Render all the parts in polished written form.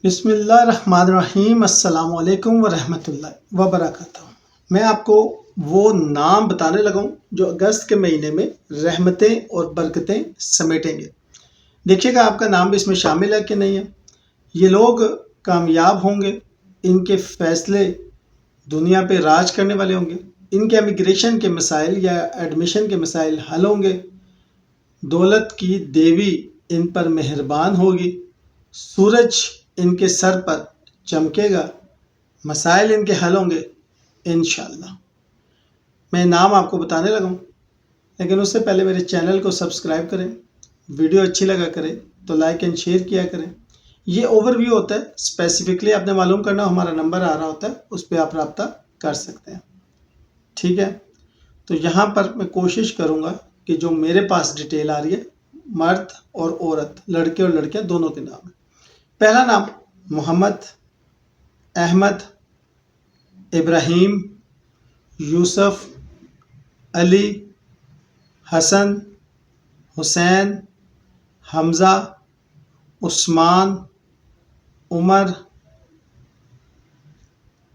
بسم اللہ الرحمن الرحیم۔ السلام علیکم ورحمۃ اللہ وبرکاتہ۔ میں آپ کو وہ نام بتانے لگا ہوں جو اگست کے مہینے میں رحمتیں اور برکتیں سمیٹیں گے۔ دیکھیے گا آپ کا نام بھی اس میں شامل ہے کہ نہیں ہے۔ یہ لوگ کامیاب ہوں گے، ان کے فیصلے دنیا پہ راج کرنے والے ہوں گے، ان کے امیگریشن کے مسائل یا ایڈمیشن کے مسائل حل ہوں گے، دولت کی دیوی ان پر مہربان ہوگی، سورج ان کے سر پر چمکے گا، مسائل ان کے حل ہوں گے انشاءاللہ۔ میں نام آپ کو بتانے لگا ہوں، لیکن اس سے پہلے میرے چینل کو سبسکرائب کریں، ویڈیو اچھی لگا کریں تو لائک اینڈ شیئر کیا کریں۔ یہ اوور ویو ہوتا ہے، اسپیسیفکلی آپ نے معلوم کرنا، ہمارا نمبر آ رہا ہوتا ہے، اس پہ آپ رابطہ کر سکتے ہیں، ٹھیک ہے۔ تو یہاں پر میں کوشش کروں گا کہ جو میرے پاس ڈیٹیل آ رہی ہے، مرد اور عورت، لڑکے اور لڑکیاں دونوں کے نام ہیں۔ پہلا نام محمد، احمد، ابراہیم، یوسف، علی، حسن، حسین، حمزہ، عثمان، عمر۔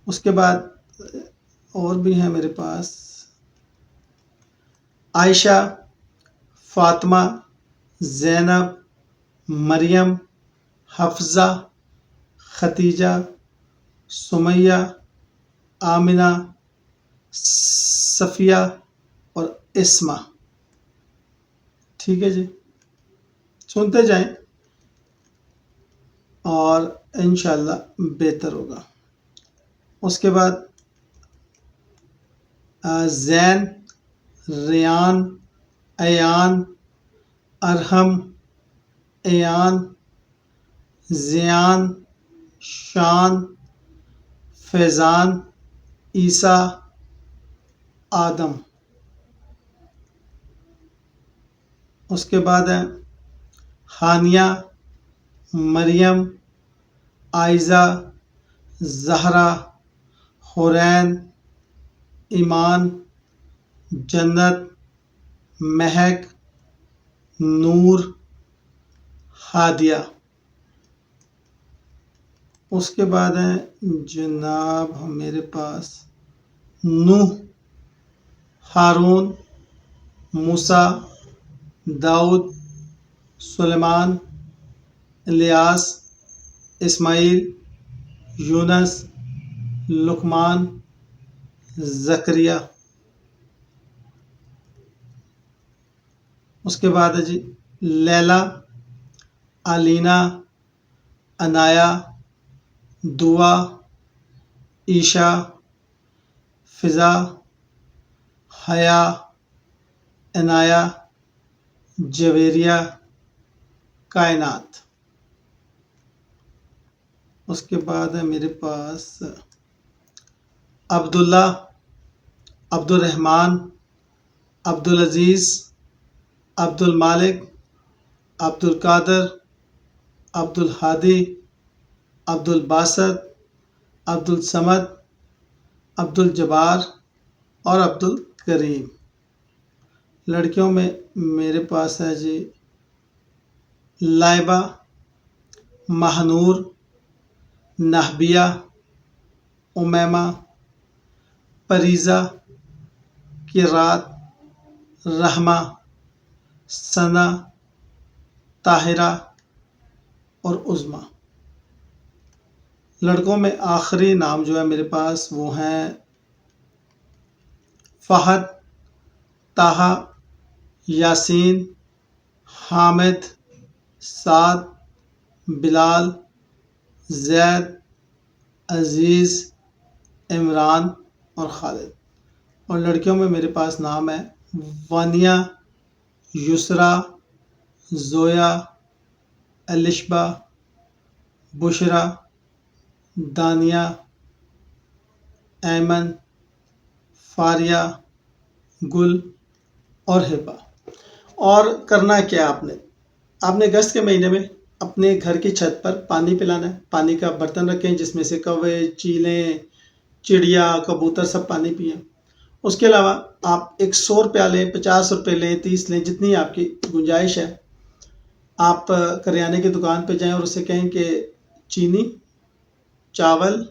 اس کے بعد اور بھی ہیں میرے پاس، عائشہ، فاطمہ، زینب، مریم، حفصہ، ختیجہ، سمیہ، آمنہ، صفیہ اور اسما، ٹھیک ہے جی۔ سنتے جائیں اور انشاءاللہ بہتر ہوگا۔ اس کے بعد زین، ریان، ایان، ارحم، ایان، زیان، شان، فیضان، عیسیٰ، آدم۔ اس کے بعد ہے ہانیہ، مریم، عائزہ، زہرا، حورین، ایمان، جنت، مہک، نور، ہادیہ۔ اس کے بعد ہیں جناب میرے پاس نوح، ہارون، موسیٰ، داؤد، سلیمان، الیاس، اسماعیل، یونس، لقمان، زکریا۔ اس کے بعد ہے جی لیلا، علینا، عنایا، دعا، عیشا، فضا، حیا، عنایا، جویریہ، کائنات۔ اس کے بعد ہے میرے پاس عبداللہ، عبد الرحمن، عبد العزیز، عبد المالک، عبد القادر، عبد الحادی، عبد الباسط، عبد الصمد، عبد الجبار اور عبد الکریم۔ لڑکیوں میں میرے پاس ہے جی لائبہ، مہنور، نہبیہ، امیمہ، پریزہ، قرات، رحمہ، ثنا، طاہرہ اور عظمیٰ۔ لڑکوں میں آخری نام جو ہے میرے پاس وہ ہیں فہد، طٰہٰ، یاسین، حامد، سعد، بلال، زید، عزیز، عمران اور خالد۔ اور لڑکیوں میں میرے پاس نام ہے وانیہ، یسریٰ، زویا، الشبہ، بشریٰ، دانیہ، ایمن، فاریہ، گل اور ہبہ۔ اور کرنا کیا آپ نے اگست کے مہینے میں اپنے گھر کی چھت پر پانی پلانا ہے۔ پانی کا برتن رکھیں جس میں سے کوے، چیلیں، چڑیا، کبوتر سب پانی پئیں۔ اس کے علاوہ آپ 100 روپیہ لیں، 50 روپے لیں، 30 لیں، جتنی آپ کی گنجائش ہے۔ آپ کریانے کی دکان پہ جائیں اور اسے کہیں کہ چینی، چاول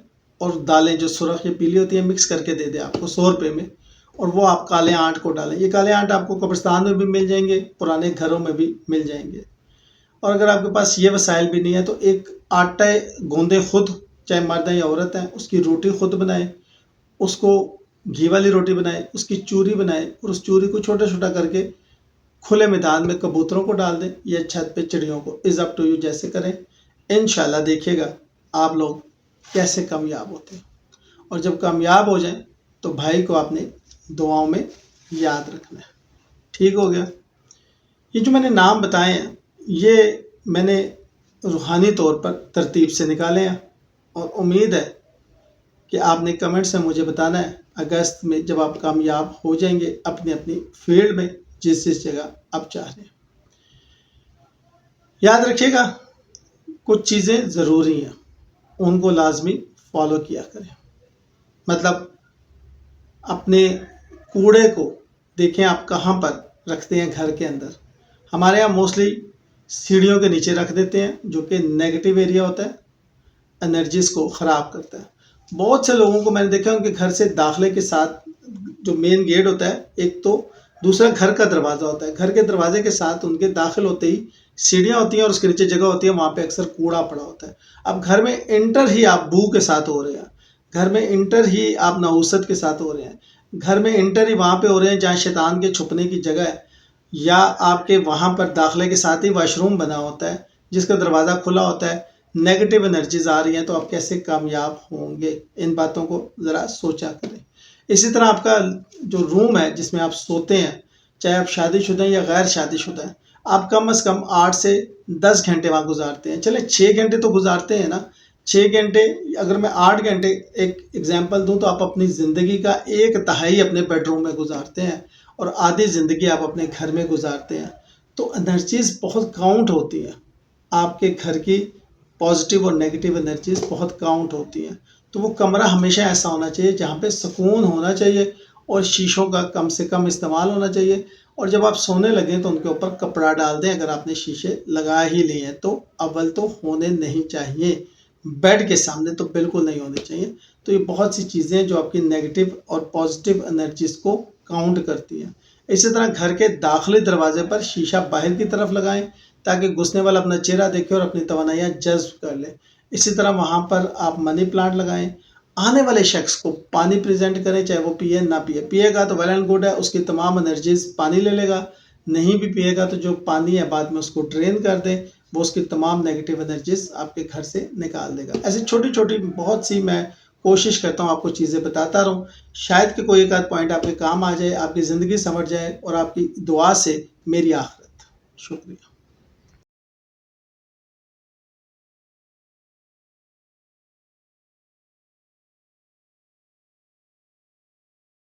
اور دالیں جو سرخ یا پیلی ہوتی ہیں مکس کر کے دے دیں آپ کو 100 روپے میں، اور وہ آپ کالے آنٹ کو ڈالیں۔ یہ کالے آنٹ آپ کو قبرستان میں بھی مل جائیں گے، پرانے گھروں میں بھی مل جائیں گے۔ اور اگر آپ کے پاس یہ وسائل بھی نہیں ہے تو ایک آٹا گوندے خود، چاہے مرد ہیں یا عورت ہیں، اس کی روٹی خود بنائیں، اس کو گھی والی روٹی بنائیں، اس کی چوری بنائیں، اور اس چوری کو چھوٹا چھوٹا کر کے کھلے میدان میں کبوتروں کو ڈال دیں یا چھت پہ چڑیوں کو، از اپ ٹو یو، جیسے کریں۔ انشاءاللہ دیکھیے گا آپ لوگ کیسے کامیاب ہوتے ہیں، اور جب کامیاب ہو جائیں تو بھائی کو آپ نے دعاؤں میں یاد رکھنا ہے۔ ٹھیک ہو گیا؟ یہ جو میں نے نام بتائے ہیں یہ میں نے روحانی طور پر ترتیب سے نکالے ہیں، اور امید ہے کہ آپ نے کمنٹ سے مجھے بتانا ہے اگست میں جب آپ کامیاب ہو جائیں گے اپنی اپنی فیلڈ میں، جس جگہ آپ چاہ رہے ہیں۔ یاد رکھیے گا کچھ چیزیں ضروری ہیں، ان کو لازمی فالو کیا کریں۔ مطلب اپنے کوڑے کو دیکھیں آپ کہاں پر رکھتے ہیں گھر کے اندر۔ ہمارے یہاں موسٹلی سیڑھیوں کے نیچے رکھ دیتے ہیں، جو کہ نیگیٹو ایریا ہوتا ہے، انرجیز کو خراب کرتا ہے۔ بہت سے لوگوں کو میں نے دیکھا ان کے گھر سے داخلے کے ساتھ جو مین گیٹ ہوتا ہے، ایک تو دوسرا گھر کا دروازہ ہوتا ہے، گھر کے دروازے کے ساتھ ان کے داخل ہوتے ہی سیڑھیاں ہوتی ہیں اور اس کے نیچے جگہ ہوتی ہے، وہاں پہ اکثر کوڑا پڑا ہوتا ہے۔ اب گھر میں انٹر ہی آپ بو کے ساتھ ہو رہے ہیں، گھر میں انٹر ہی آپ نحوست کے ساتھ ہو رہے ہیں، گھر میں انٹر ہی وہاں پہ ہو رہے ہیں جہاں شیطان کے چھپنے کی جگہ ہے، یا آپ کے وہاں پر داخلے کے ساتھ ہی واش روم بنا ہوتا ہے جس کا دروازہ کھلا ہوتا ہے، نیگیٹو انرجیز آ رہی ہیں، تو آپ کیسے کامیاب ہوں گے؟ ان باتوں کو ذرا سوچا کریں۔ اسی طرح آپ کا جو روم ہے جس میں آپ سوتے ہیں، چاہے آپ شادی شدہ ہیں یا غیر شادی شدہ ہیں، آپ کم از کم 8 سے 10 گھنٹے وہاں گزارتے ہیں۔ چلیں 6 گھنٹے تو گزارتے ہیں نا، 6 گھنٹے، اگر میں 8 گھنٹے ایک ایگزامپل دوں تو آپ اپنی زندگی کا 1/3 اپنے بیڈ روم میں گزارتے ہیں اور آدھی زندگی آپ اپنے گھر میں گزارتے ہیں، تو انرجیز بہت کاؤنٹ ہوتی ہیں۔ آپ کے گھر کی پازیٹیو اور نیگیٹو انرجیز بہت کاؤنٹ ہوتی ہیں، تو وہ کمرہ ہمیشہ ایسا ہونا چاہیے جہاں پہ سکون ہونا چاہیے، اور شیشوں کا کم سے کم استعمال ہونا چاہیے، اور جب آپ سونے لگیں تو ان کے اوپر کپڑا ڈال دیں۔ اگر آپ نے شیشے لگا ہی لیے ہیں تو اول تو ہونے نہیں چاہیے، بیڈ کے سامنے تو بالکل نہیں ہونے چاہیے۔ تو یہ بہت سی چیزیں ہیں جو آپ کی نیگیٹو اور پازیٹیو انرجیز کو کاؤنٹ کرتی ہیں۔ اسی طرح گھر کے داخلی دروازے پر شیشہ باہر کی طرف لگائیں تاکہ گھسنے والا اپنا چہرہ دیکھے اور اپنی توانائیاں جذب کر لے۔ اسی طرح وہاں پر آپ منی پلانٹ لگائیں، آنے والے شخص کو پانی پریزنٹ کریں، چاہے وہ پیے نہ پیے، پیے گا تو ویل اینڈ گڈ ہے، اس کی تمام انرجیز پانی لے لے گا، نہیں بھی پیے گا تو جو پانی ہے بعد میں اس کو ڈرین کر دیں، وہ اس کی تمام نیگیٹو انرجیز آپ کے گھر سے نکال دے گا۔ ایسی چھوٹی چھوٹی بہت سی میں کوشش کرتا ہوں آپ کو چیزیں بتاتا رہوں، شاید کہ کوئی ایک آدھ پوائنٹ آپ کے کام آ جائے، آپ کی زندگی سمجھ جائے، اور آپ کی دعا سے میری آخرت۔ شکریہ۔